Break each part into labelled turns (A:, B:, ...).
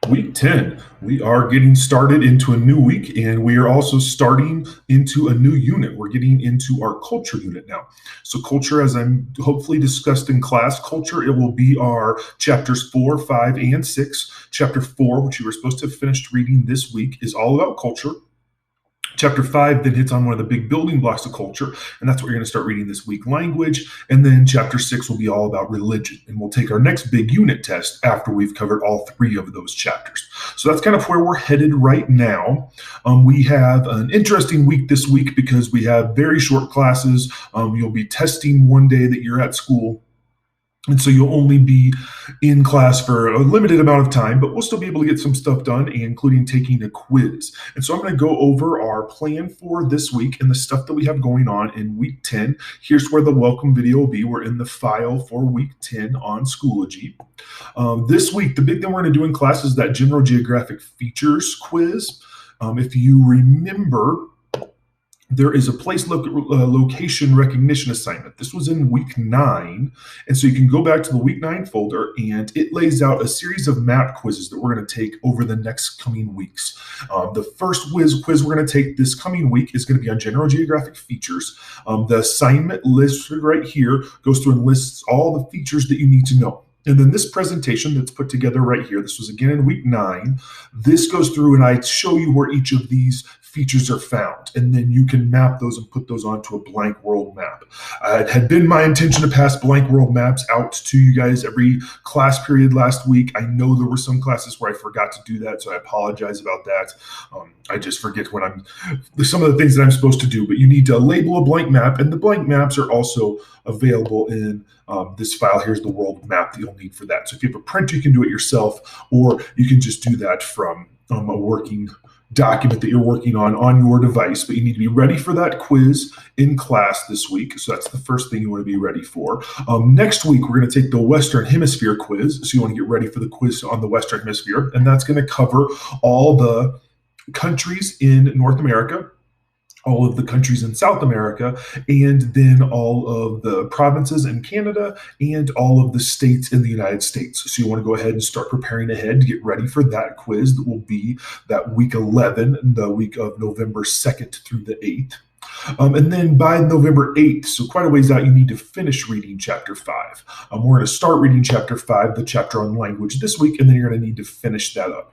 A: Week 10, we are getting started into a new week, and we are also starting into a new unit. We're getting into our culture unit now. So culture, as I'm hopefully discussed in class, culture, it will be our chapters 4, 5, and 6. Chapter 4, which you were supposed to have finished reading this week, is all about culture. Chapter 5 then hits on one of the big building blocks of culture, and that's what you're going to start reading this week, language. And then Chapter 6 will be all about religion, and we'll take our next big unit test after we've covered all 3 of those chapters. So that's kind of where we're headed right now. We have an interesting week this week because we have very short classes. You'll be testing one day that you're at school. And so you'll only be in class for a limited amount of time, but we'll still be able to get some stuff done, including taking a quiz. And so I'm going to go over our plan for this week and the stuff that we have going on in week 10. Here's where the welcome video will be. We're in the file for week 10 on Schoology. This week, the big thing we're going to do in class is that General Geographic Features quiz. If you remember, there is a place location recognition assignment. This was in week 9. And so you can go back to the week 9 folder, and it lays out a series of map quizzes that we're going to take over the next coming weeks. The first quiz we're going to take this coming week is going to be on General Geographic Features. The assignment listed right here goes through and lists all the features that you need to know. And then this presentation that's put together right here, this was again in week 9. This goes through and I show you where each of these features are found. And then you can map those and put those onto a blank world map. It had been my intention to pass blank world maps out to you guys every class period last week. I know there were some classes where I forgot to do that, so I apologize about that. I just forget when some of the things that I'm supposed to do, but you need to label a blank map, and the blank maps are also available in this file. Here's the world map that you'll need for that. So if you have a printer, you can do it yourself, or you can just do that from a working document that you're working on your device. But you need to be ready for that quiz in class this week. So that's the first thing you want to be ready for. Next week, we're going to take the Western Hemisphere quiz. So you want to get ready for the quiz on the Western Hemisphere. And that's going to cover all the countries in North America, all of the countries in South America, and then all of the provinces in Canada, and all of the states in the United States. So you want to go ahead and start preparing ahead to get ready for that quiz that will be that week 11, the week of November 2nd through the 8th. And then by November 8th, so quite a ways out, you need to finish reading chapter 5. We're going to start reading chapter 5, the chapter on language this week, and then you're going to need to finish that up.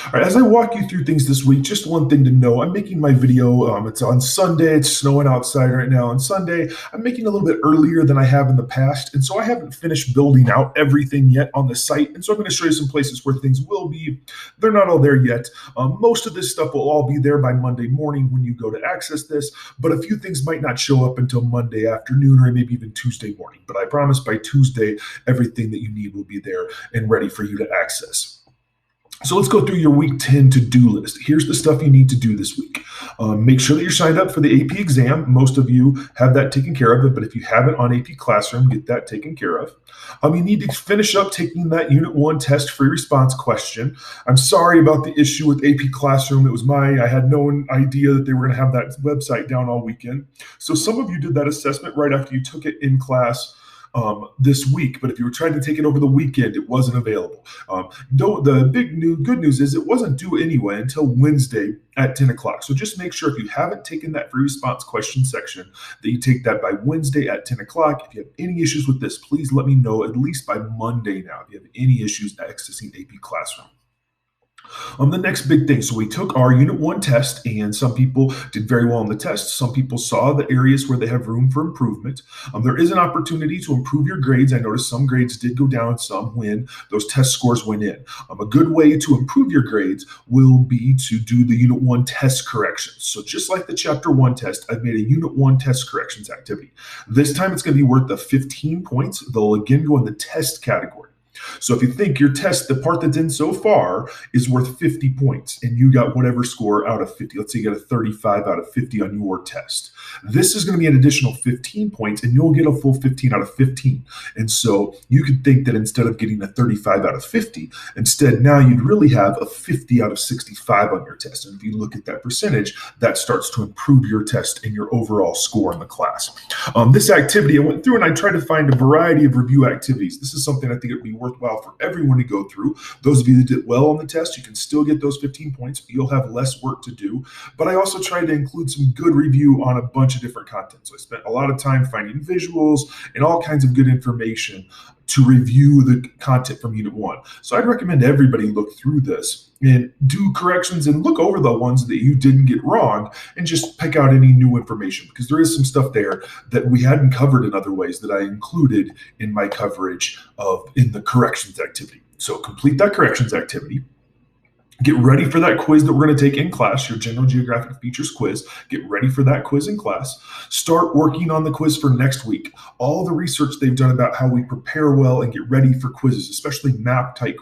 A: All right, as I walk you through things this week, just one thing to know. I'm making my video, it's on Sunday. It's snowing outside right now on Sunday. I'm making a little bit earlier than I have in the past, and so I haven't finished building out everything yet on the site. And so I'm going to show you some places where things will be. They're not all there yet. Most of this stuff will all be there by Monday morning when you go to access this, but a few things might not show up until Monday afternoon or maybe even Tuesday morning. But I promise by Tuesday, everything that you need will be there and ready for you to access. So let's go through your week 10 to-do list. Here's the stuff you need to do this week. Make sure that you're signed up for the AP exam. Most of you have that taken care of, but if you haven't on AP Classroom, get that taken care of. You need to finish up taking that Unit 1 test free response question. I'm sorry about the issue with AP Classroom. It was I had no idea that they were going to have that website down all weekend. So some of you did that assessment right after you took it in class this week, but if you were trying to take it over the weekend, it wasn't available. The good news is it wasn't due anyway until Wednesday at 10 o'clock. So just make sure if you haven't taken that free response question section that you take that by Wednesday at 10 o'clock. If you have any issues with this, please let me know at least by Monday now if you have any issues accessing AP Classroom. The next big thing, so we took our Unit 1 test, and some people did very well on the test. Some people saw the areas where they have room for improvement. There is an opportunity to improve your grades. I noticed some grades did go down some when those test scores went in. A good way to improve your grades will be to do the Unit 1 test corrections. So just like the Chapter 1 test, I've made a Unit 1 test corrections activity. This time it's going to be worth the 15 points. They'll again go in the test category. So if you think your test, the part that's in so far, is worth 50 points, and you got whatever score out of 50, let's say you got a 35 out of 50 on your test, this is going to be an additional 15 points, and you'll get a full 15 out of 15. And so you could think that instead of getting a 35 out of 50, instead now you'd really have a 50 out of 65 on your test. And if you look at that percentage, that starts to improve your test and your overall score in the class. This activity, I went through and I tried to find a variety of review activities. This is something I think it would be worth worthwhile for everyone to go through. Those of you that did well on the test, you can still get those 15 points, but you'll have less work to do. But I also tried to include some good review on a bunch of different content. So I spent a lot of time finding visuals and all kinds of good information to review the content from Unit 1. So I'd recommend everybody look through this and do corrections and look over the ones that you didn't get wrong and just pick out any new information, because there is some stuff there that we hadn't covered in other ways that I included in my coverage in the corrections activity. So complete that corrections activity. Get ready for that quiz that we're going to take in class, your General Geographic Features quiz. Get ready for that quiz in class. Start working on the quiz for next week. All the research they've done about how we prepare well and get ready for quizzes, especially map type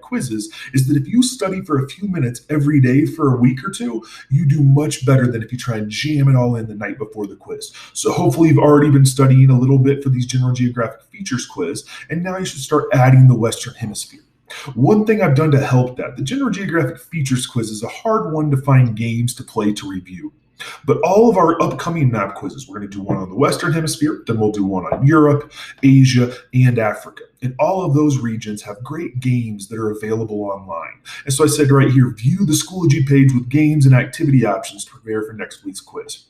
A: quizzes, is that if you study for a few minutes every day for a week or two, you do much better than if you try and jam it all in the night before the quiz. So hopefully you've already been studying a little bit for these General Geographic Features quiz, and now you should start adding the Western Hemisphere. One thing I've done to help that, the General Geographic Features quiz is a hard one to find games to play to review. But all of our upcoming map quizzes, we're going to do one on the Western Hemisphere, then we'll do one on Europe, Asia, and Africa. And all of those regions have great games that are available online. And so I said right here, view the Schoology page with games and activity options to prepare for next week's quiz.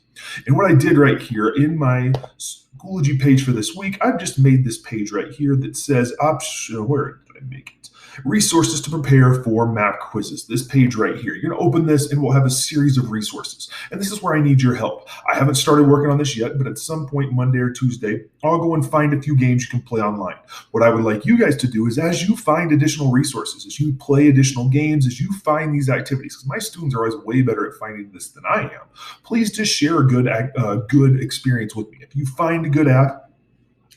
A: And what I did right here in my Schoology page for this week, I've just made this page right here that says where did I make it? Resources to prepare for map quizzes. This page right here. You're going to open this and we'll have a series of resources. And this is where I need your help. I haven't started working on this yet, but at some point Monday or Tuesday, I'll go and find a few games you can play online. What I would like you guys to do is, as you find additional resources, as you play additional games, as you find these activities, because my students are always way better at finding this than I am, please just share a good experience with me. If you find a good app,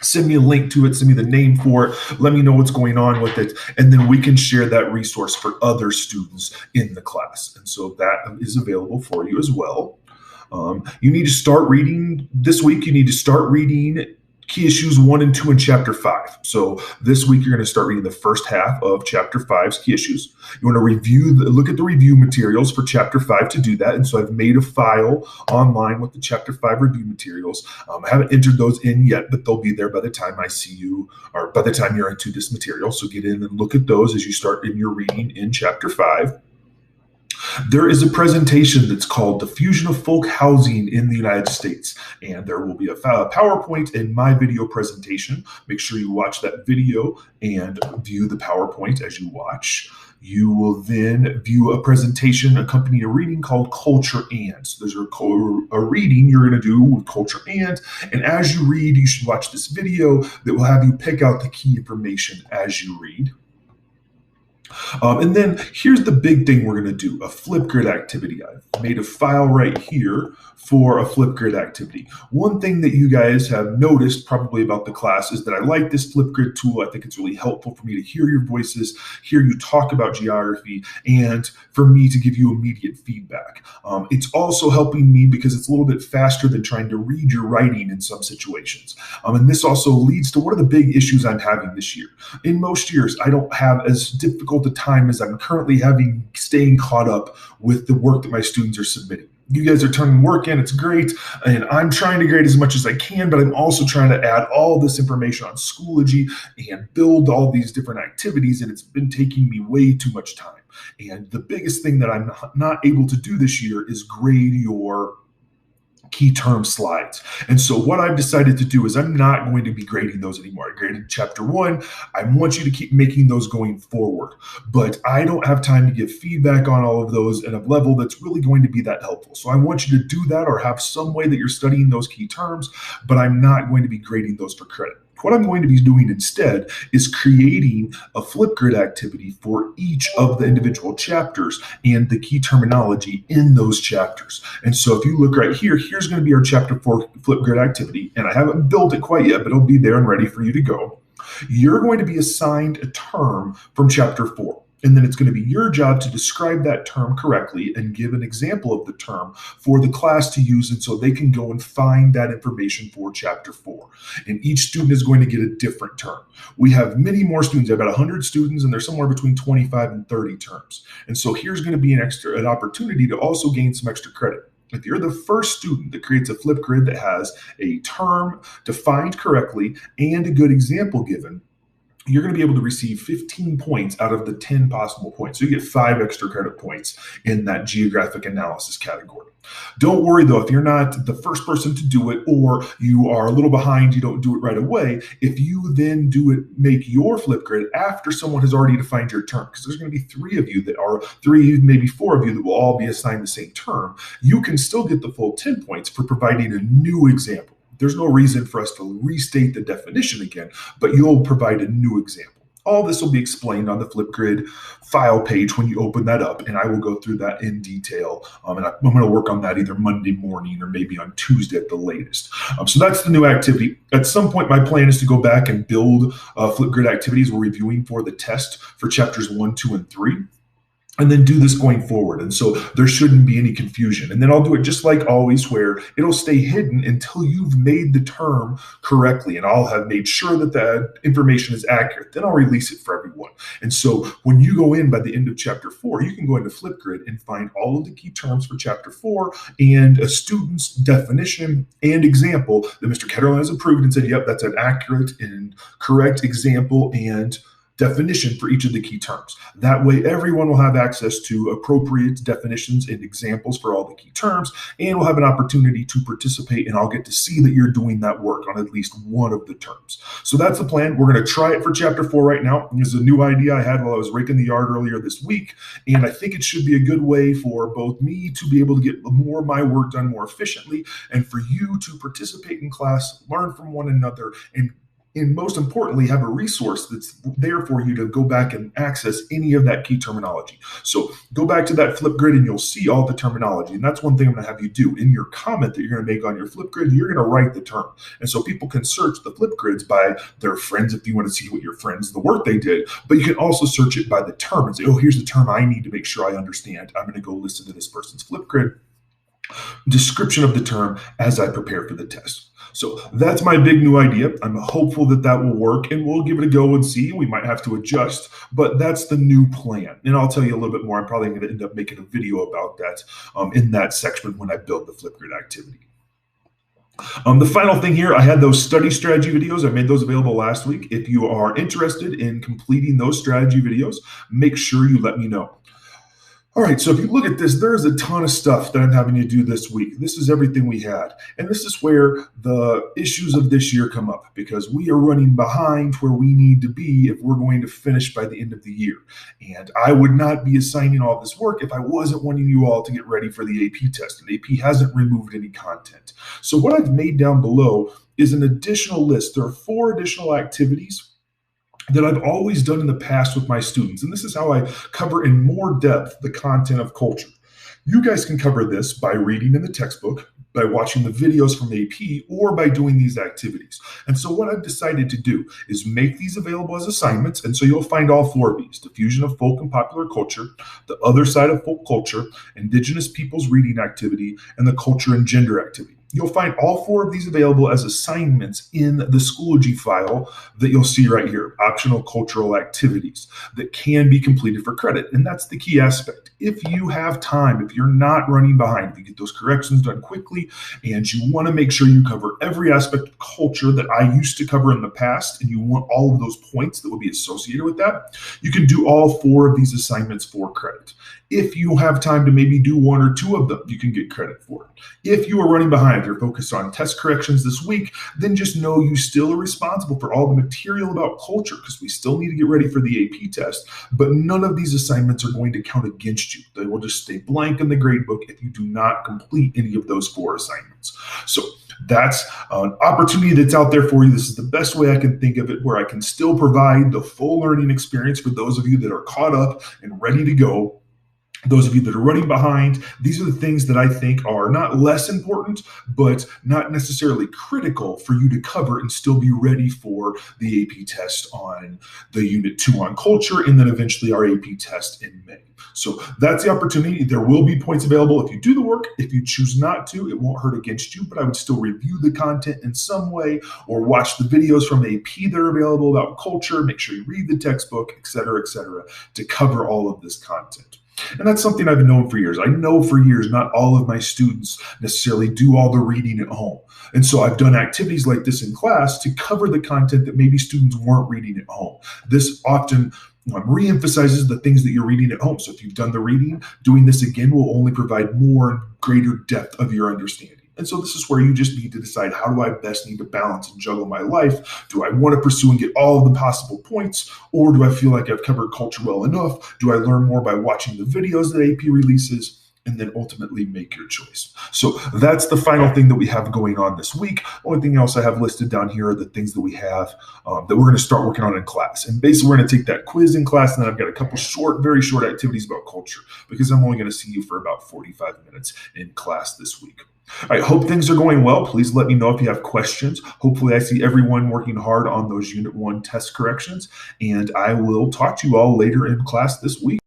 A: send me a link to it, send me the name for it, let me know what's going on with it, and then we can share that resource for other students in the class. And so that is available for you as well. You need to start reading this week. You need to start reading Key Issues 1 and 2 in Chapter 5. So this week, you're going to start reading the first half of Chapter 5's Key Issues. You want to look at the review materials for Chapter 5 to do that. And so I've made a file online with the Chapter 5 review materials. I haven't entered those in yet, but they'll be there by the time I see you, or by the time you're into this material. So get in and look at those as you start in your reading in Chapter 5. There is a presentation that's called Diffusion of Folk Housing in the United States, and there will be a PowerPoint in my video presentation. Make sure you watch that video and view the PowerPoint as you watch. You will then view a presentation accompanying a reading called Culture And. So there's a reading you're going to do with Culture And as you read, you should watch this video that will have you pick out the key information as you read. And then here's the big thing we're going to do, a Flipgrid activity. I've made a file right here for a Flipgrid activity. One thing that you guys have noticed probably about the class is that I like this Flipgrid tool. I think it's really helpful for me to hear your voices, hear you talk about geography, and for me to give you immediate feedback. It's also helping me because it's a little bit faster than trying to read your writing in some situations. And this also leads to one of the big issues I'm having this year. In most years, I don't have as difficult a time as I'm currently having staying caught up with the work that my students are submitting. You guys are turning work in, it's great, and I'm trying to grade as much as I can, but I'm also trying to add all this information on Schoology and build all these different activities, and it's been taking me way too much time. And the biggest thing that I'm not able to do this year is grade your key term slides. And so what I've decided to do is I'm not going to be grading those anymore. I graded Chapter 1. I want you to keep making those going forward, but I don't have time to give feedback on all of those at a level that's really going to be that helpful. So I want you to do that or have some way that you're studying those key terms, but I'm not going to be grading those for credit. What I'm going to be doing instead is creating a Flipgrid activity for each of the individual chapters and the key terminology in those chapters. And so if you look right here, here's going to be our Chapter 4 Flipgrid activity, and I haven't built it quite yet, but it'll be there and ready for you to go. You're going to be assigned a term from Chapter 4. And then it's going to be your job to describe that term correctly and give an example of the term for the class to use, and so they can go and find that information for Chapter 4. And each student is going to get a different term. We have many more students, about 100 students, and they're somewhere between 25 and 30 terms. And so here's going to be an opportunity to also gain some extra credit. If you're the first student that creates a Flipgrid that has a term defined correctly and a good example given, you're going to be able to receive 15 points out of the 10 possible points. So you get 5 extra credit points in that geographic analysis category. Don't worry though, if you're not the first person to do it, or you are a little behind, you don't do it right away. If you then do it, make your Flipgrid after someone has already defined your term, because there's going to be 3 of you that are 3, maybe 4 of you that will all be assigned the same term, you can still get the full 10 points for providing a new example. There's no reason for us to restate the definition again, but you'll provide a new example. All this will be explained on the Flipgrid file page when you open that up, and I will go through that in detail. And I'm going to work on that either Monday morning or maybe on Tuesday at the latest. So that's the new activity. At some point, my plan is to go back and build Flipgrid activities we're reviewing for the test for chapters 1, 2, and 3. And then do this going forward. And so there shouldn't be any confusion. And then I'll do it just like always, where it'll stay hidden until you've made the term correctly. And I'll have made sure that that information is accurate. Then I'll release it for everyone. And so when you go in by the end of chapter 4, you can go into Flipgrid and find all of the key terms for chapter 4 and a student's definition and example that Mr. Ketterland has approved and said, yep, that's an accurate and correct example and definition for each of the key terms. That way, everyone will have access to appropriate definitions and examples for all the key terms, and will have an opportunity to participate, and I'll get to see that you're doing that work on at least one of the terms. So that's the plan. We're going to try it for chapter 4 right now. This is a new idea I had while I was raking the yard earlier this week, and I think it should be a good way for both me to be able to get more of my work done more efficiently, and for you to participate in class, learn from one another, and most importantly, have a resource that's there for you to go back and access any of that key terminology. So go back to that Flipgrid and you'll see all the terminology. And that's one thing I'm going to have you do. In your comment that you're going to make on your Flipgrid, you're going to write the term. And so people can search the Flipgrids by their friends if you want to see what your friends, the work they did. But you can also search it by the term and say, oh, here's the term I need to make sure I understand. I'm going to go listen to this person's Flipgrid description of the term as I prepare for the test. So that's my big new idea. I'm hopeful that that will work, and we'll give it a go and see. We might have to adjust, but that's the new plan. And I'll tell you a little bit more. I'm probably going to end up making a video about that in that section when I build the Flipgrid activity. The final thing here, I had those study strategy videos. I made those available last week. If you are interested in completing those strategy videos, make sure you let me know. All right, so if you look at this, there's a ton of stuff that I'm having to do this week. This is everything we had. And this is where the issues of this year come up, because we are running behind where we need to be if we're going to finish by the end of the year. And I would not be assigning all this work if I wasn't wanting you all to get ready for the AP test. And AP hasn't removed any content. So what I've made down below is an additional list. There are 4 additional activities that I've always done in the past with my students. And this is how I cover in more depth the content of culture. You guys can cover this by reading in the textbook, by watching the videos from AP, or by doing these activities. And so what I've decided to do is make these available as assignments. And so you'll find all 4 of these: Diffusion of Folk and Popular Culture, The Other Side of Folk Culture, Indigenous Peoples Reading Activity, and the Culture and Gender Activity. You'll find all 4 of these available as assignments in the Schoology file that you'll see right here, optional cultural activities that can be completed for credit. And that's the key aspect. If you have time, if you're not running behind, if you get those corrections done quickly, and you want to make sure you cover every aspect of culture that I used to cover in the past, and you want all of those points that will be associated with that, you can do all 4 of these assignments for credit. If you have time to maybe do 1 or 2 of them, you can get credit for it. If you are running behind, you're focused on test corrections this week, then just know you still are responsible for all the material about culture, because we still need to get ready for the AP test. But none of these assignments are going to count against you. They will just stay blank in the gradebook if you do not complete any of those 4 assignments. So that's an opportunity that's out there for you. This is the best way I can think of it, where I can still provide the full learning experience for those of you that are caught up and ready to go. Those of you that are running behind, these are the things that I think are not less important, but not necessarily critical for you to cover and still be ready for the AP test on the Unit 2 on culture, and then eventually our AP test in May. So that's the opportunity. There will be points available if you do the work. If you choose not to, it won't hurt against you, but I would still review the content in some way, or watch the videos from AP that are available about culture. Make sure you read the textbook, et cetera, to cover all of this content. And that's something I've known for years. I know for years not all of my students necessarily do all the reading at home. And so I've done activities like this in class to cover the content that maybe students weren't reading at home. This often reemphasizes the things that you're reading at home. So if you've done the reading, doing this again will only provide more and greater depth of your understanding. And so this is where you just need to decide, how do I best need to balance and juggle my life? Do I want to pursue and get all of the possible points? Or do I feel like I've covered culture well enough? Do I learn more by watching the videos that AP releases? And then ultimately make your choice. So that's the final thing that we have going on this week. Only thing else I have listed down here are the things that we have that we're going to start working on in class. And basically, we're going to take that quiz in class, and then I've got a couple very short activities about culture, because I'm only going to see you for about 45 minutes in class this week. I hope things are going well. Please let me know if you have questions. Hopefully I see everyone working hard on those Unit 1 test corrections, and I will talk to you all later in class this week.